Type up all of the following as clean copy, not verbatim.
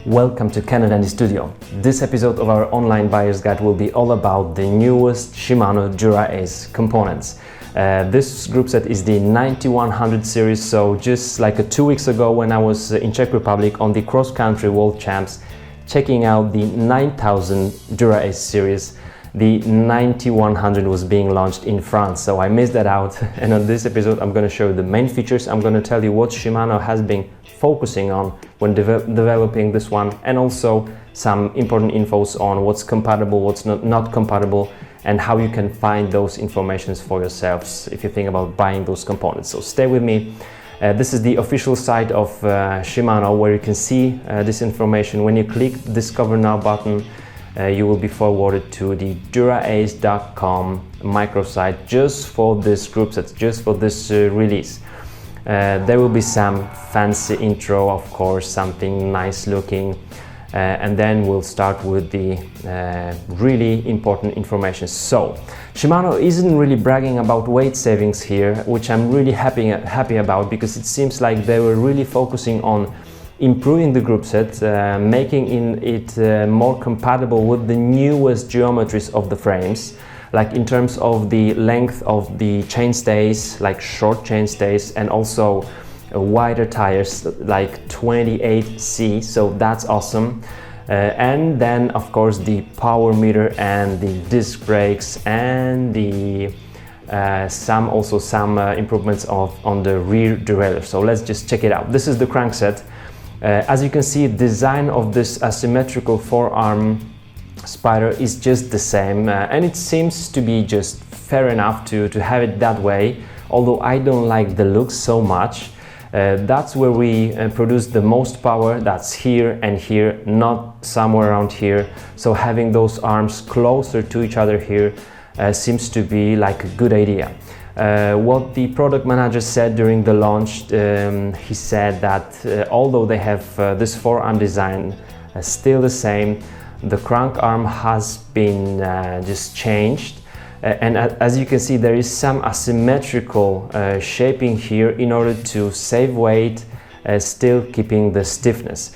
Welcome to Canada in the Studio. This episode of our online buyer's guide will be all about the newest Shimano Dura-Ace components. This group set is the 9100 series, so just like 2 weeks ago when I was in Czech Republic on the cross-country world champs checking out the 9000 Dura-Ace series, the 9100 was being launched in France, so I missed that out. And on this episode I'm going to show you the main features. I'm going to tell you what Shimano has been focusing on when developing this one, and also some important infos on what's compatible, what's not compatible, and how you can find those informations for yourselves if you think about buying those components. So stay with me. This is the official site of Shimano, where you can see this information. When you click Discover Now button, you will be forwarded to the Dura-Ace.com microsite just for this group set, just for this release. There will be some fancy intro, of course, something nice looking, and then we'll start with the really important information. So Shimano isn't really bragging about weight savings here, which I'm really happy about, because it seems like they were really focusing on improving the group set, making it more compatible with the newest geometries of the frames, like in terms of the length of the chainstays, like short chainstays, and also wider tires like 28C, so that's awesome. And then of course the power meter and the disc brakes, and the some improvements on the rear derailleur. So let's just check it out. This is the crankset. As you can see, design of this asymmetrical forearm spider is just the same, and it seems to be just fair enough to have it that way, although I don't like the look so much. That's where we produce the most power, that's here and here, not somewhere around here. So having those arms closer to each other here seems to be like a good idea. What the product manager said during the launch, he said that although they have this forearm design still the same, the crank arm has been just changed, and as you can see, there is some asymmetrical shaping here in order to save weight, still keeping the stiffness.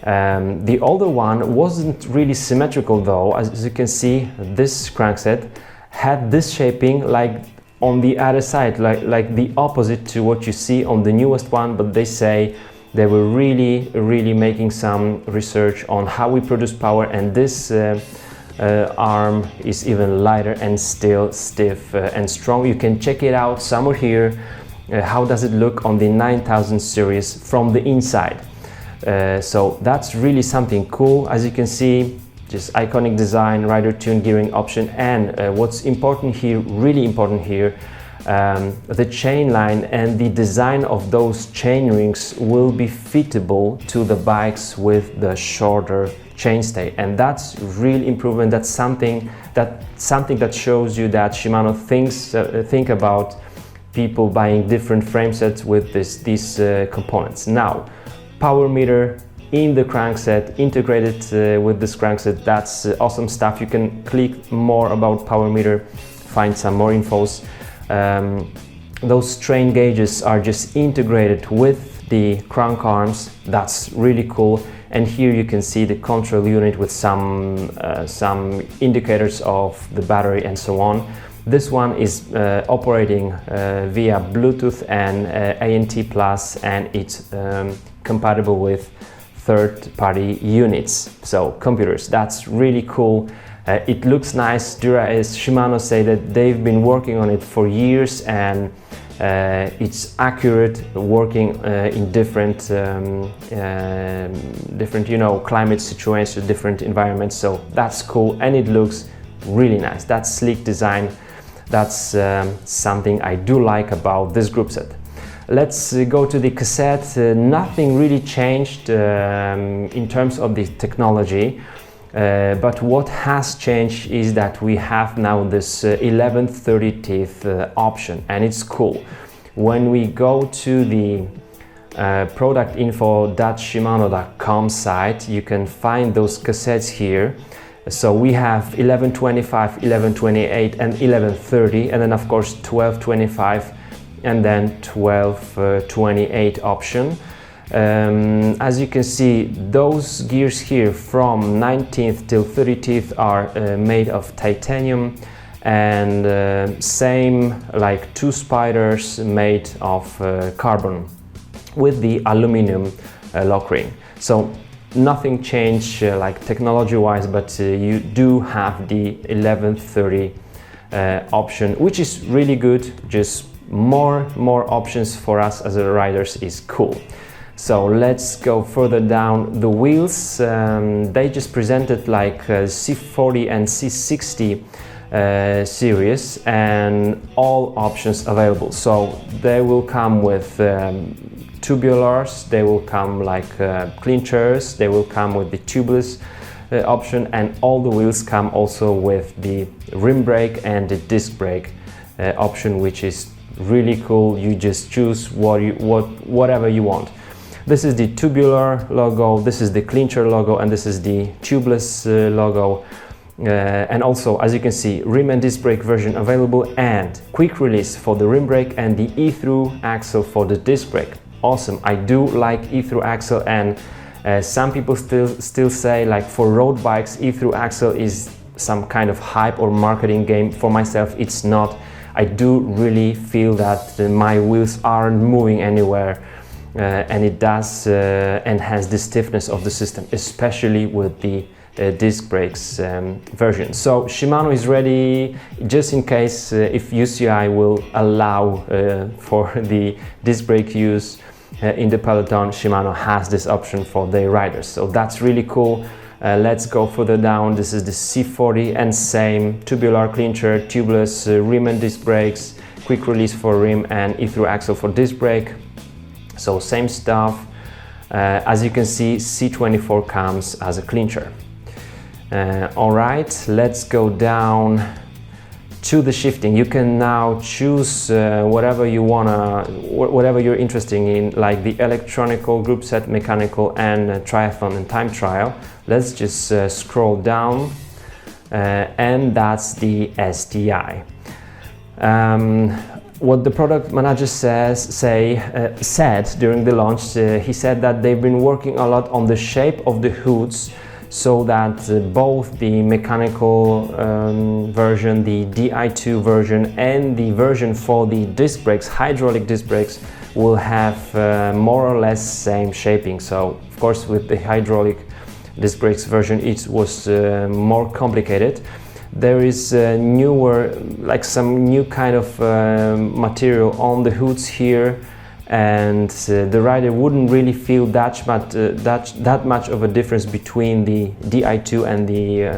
The older one wasn't really symmetrical though. As you can see, this crankset had this shaping like on the other side, like the opposite to what you see on the newest one, but they say they were really making some research on how we produce power, and this arm is even lighter and still stiff and strong. You can check it out somewhere here. How does it look on the 9000 series from the inside? So that's really something cool. As you can see, just iconic design, rider tune gearing option, and what's important here, really important here, the chain line and the design of those chain rings will be fittable to the bikes with the shorter chainstay, and that's real improvement. That's something that shows you that Shimano think about people buying different frame sets with these components. Now, power meter in the crankset, integrated with this crankset, that's awesome stuff. You can click more about power meter, find some more infos. Those strain gauges are just integrated with the crank arms. That's really cool. And here you can see the control unit with some indicators of the battery and so on. This one is operating via Bluetooth and ANT+, and it's compatible with third-party units, so computers. That's really cool. It looks nice. Dura-Ace, Shimano say that they've been working on it for years, and it's accurate, working in different climate situations, different environments. So that's cool, and it looks really nice. That's sleek design. That's something I do like about this group set. Let's go to the cassette. Nothing really changed in terms of the technology, but what has changed is that we have now this 1130 teeth option, and it's cool. When we go to the productinfo.shimano.com site, you can find those cassettes here. So we have 1125, 1128 and 1130, and then of course 1225 and then 1228 option. As you can see, those gears here from 19th till 30th are made of titanium, and same like two spiders made of carbon with the aluminum lock ring. So nothing changed like technology wise, but you do have the 1130 option, which is really good. Just more options for us as riders is cool. So let's go further down. The wheels, they just presented like C40 and C60 series, and all options available. So they will come with tubulars, they will come like clinchers, they will come with the tubeless option, and all the wheels come also with the rim brake and the disc brake option, which is really cool. You just choose whatever you want. This is the tubular logo, this is the clincher logo, and this is the tubeless logo. And also, as you can see, rim and disc brake version available, and quick release for the rim brake and the e-through axle for the disc brake. Awesome. I do like e-through axle, and some people still say like for road bikes e-through axle is some kind of hype or marketing game. For myself, it's not. I do really feel that my wheels aren't moving anywhere. And it does enhance the stiffness of the system, especially with the disc brakes version. So Shimano is ready, just in case if UCI will allow for the disc brake use in the peloton. Shimano has this option for their riders, so that's really cool. Let's go further down. This is the C40, and same tubular clincher, tubeless rim and disc brakes, quick release for rim, and e-through axle for disc brake. So same stuff. As you can see, C24 comes as a clincher. Alright, let's go down to the shifting. You can now choose whatever you wanna, whatever you're interested in, like the electronical, group set, mechanical, and triathlon and time trial. Let's just scroll down, and that's the STI. What the product manager said during the launch, he said that they've been working a lot on the shape of the hoods, so that both the mechanical version, the Di2 version, and the version for the disc brakes, hydraulic disc brakes, will have more or less same shaping. So of course with the hydraulic disc brakes version it was more complicated. There is newer, like some new kind of material on the hoods here, and the rider wouldn't really feel that much of a difference between the Di2 and the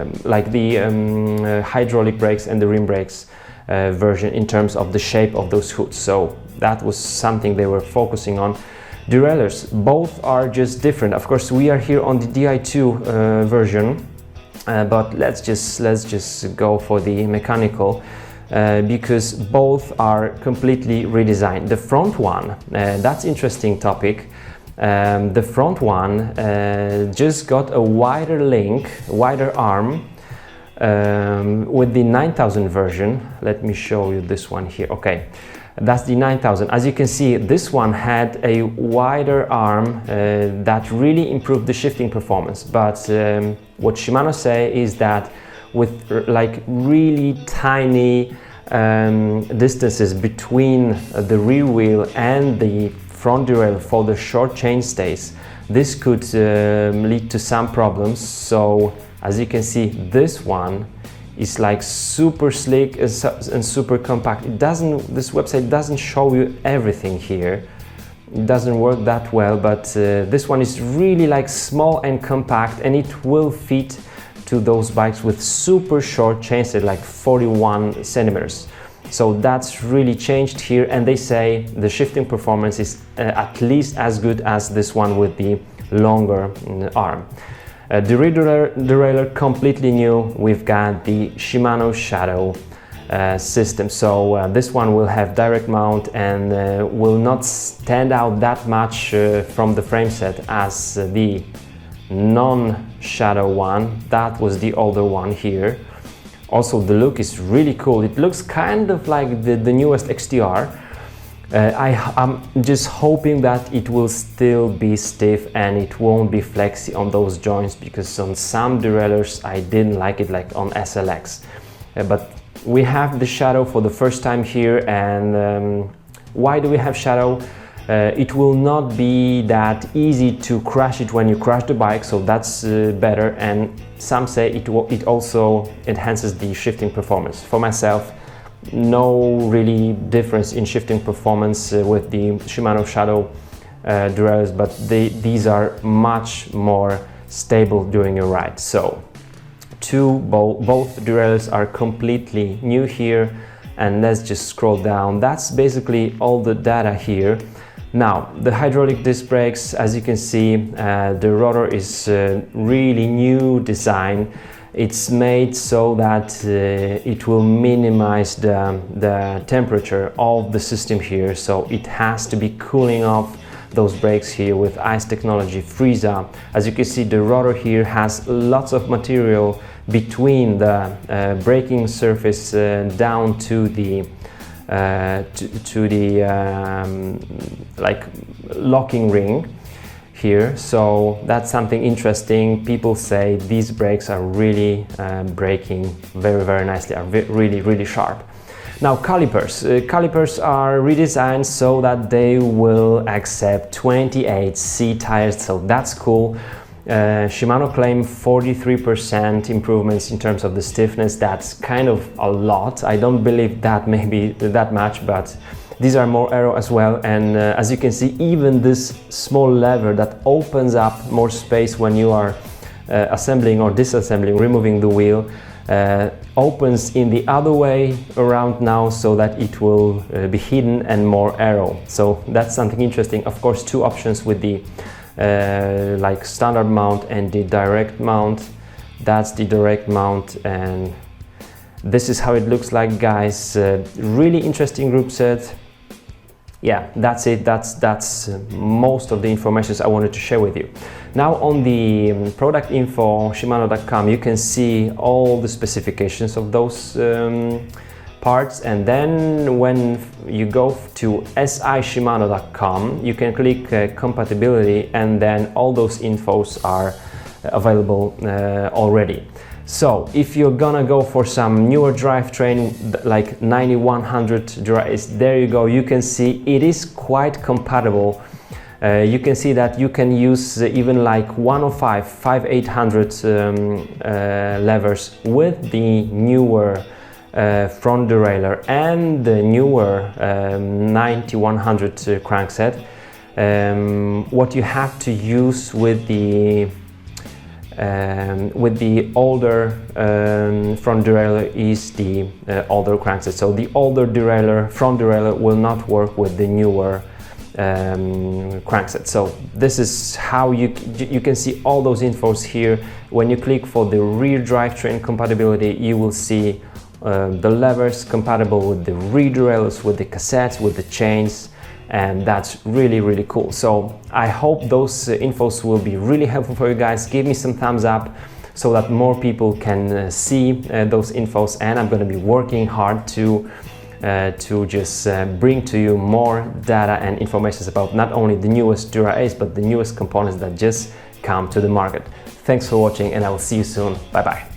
hydraulic brakes and the rim brakes version in terms of the shape of those hoods. So that was something they were focusing on. Derailleurs, both are just different. Of course, we are here on the Di2 version. But let's just go for the mechanical, because both are completely redesigned. The front one, that's interesting topic. The front one just got a wider link, wider arm with the 9000 version. Let me show you this one here. Okay. That's the 9000. As you can see, this one had a wider arm that really improved the shifting performance. But what Shimano say is that with like really tiny distances between the rear wheel and the front derailleur for the short chainstays, this could lead to some problems. So as you can see, this one is like super slick and super compact. This website doesn't show you everything here. It doesn't work that well, but this one is really like small and compact, and it will fit to those bikes with super short chainstay, like 41 centimeters. So that's really changed here, and they say the shifting performance is at least as good as this one with the longer arm. The rear derailleur completely new. We've got the Shimano Shadow system, so this one will have direct mount and will not stand out that much from the frame set as the non-Shadow one. That was the older one here. Also, the look is really cool. It looks kind of like the newest XTR. I'm just hoping that it will still be stiff and it won't be flexy on those joints, because on some derailleurs I didn't like it, like on SLX. But we have the shadow for the first time here, and why do we have shadow? It will not be that easy to crash it when you crash the bike, so that's better, and some say it also enhances the shifting performance. For myself, no really difference in shifting performance with the Shimano Shadow derailleurs, but these are much more stable during your ride. So both derailleurs are completely new here, and let's just scroll down. That's basically all the data here. Now, the hydraulic disc brakes, as you can see, the rotor is really new design. It's made so that it will minimize the temperature of the system here, so it has to be cooling off those brakes here with ice technology, freeze up. As you can see, the rotor here has lots of material between the braking surface down to the like locking ring here, so that's something interesting. People say these brakes are really braking very nicely, are really sharp. Now, calipers. Calipers are redesigned so that they will accept 28C tires, so that's cool. Shimano claim 43% improvements in terms of the stiffness. That's kind of a lot. I don't believe that maybe that much, but these are more aero as well. And as you can see, even this small lever that opens up more space when you are assembling or disassembling, removing the wheel, opens in the other way around now, so that it will be hidden and more aero. So that's something interesting. Of course, two options with the like standard mount and the direct mount. That's the direct mount, and this is how it looks like, guys. Really interesting group set. Yeah, that's it. That's most of the information I wanted to share with you. Now, on the product info Shimano.com, you can see all the specifications of those parts, and then when you go to sishimano.com, you can click compatibility, and then all those infos are available already. So if you're gonna go for some newer drivetrain like 9100 Dura-Ace, there you go. You can see it is quite compatible. You can see that you can use even like 105 5800 levers with the newer front derailleur and the newer 9100 crankset. What you have to use with the older front derailleur is the older crankset. So the older derailleur, front derailleur, will not work with the newer crankset. So this is how you can see all those infos here. When you click for the rear drivetrain compatibility, you will see the levers compatible with the rear derailleurs, with the cassettes, with the chains, and that's really cool. So I hope those infos will be really helpful for you guys. Give me some thumbs up so that more people can see those infos, and I'm going to be working hard to just bring to you more data and information about not only the newest Dura-Ace, but the newest components that just come to the market. Thanks for watching, and I will see you soon. Bye bye.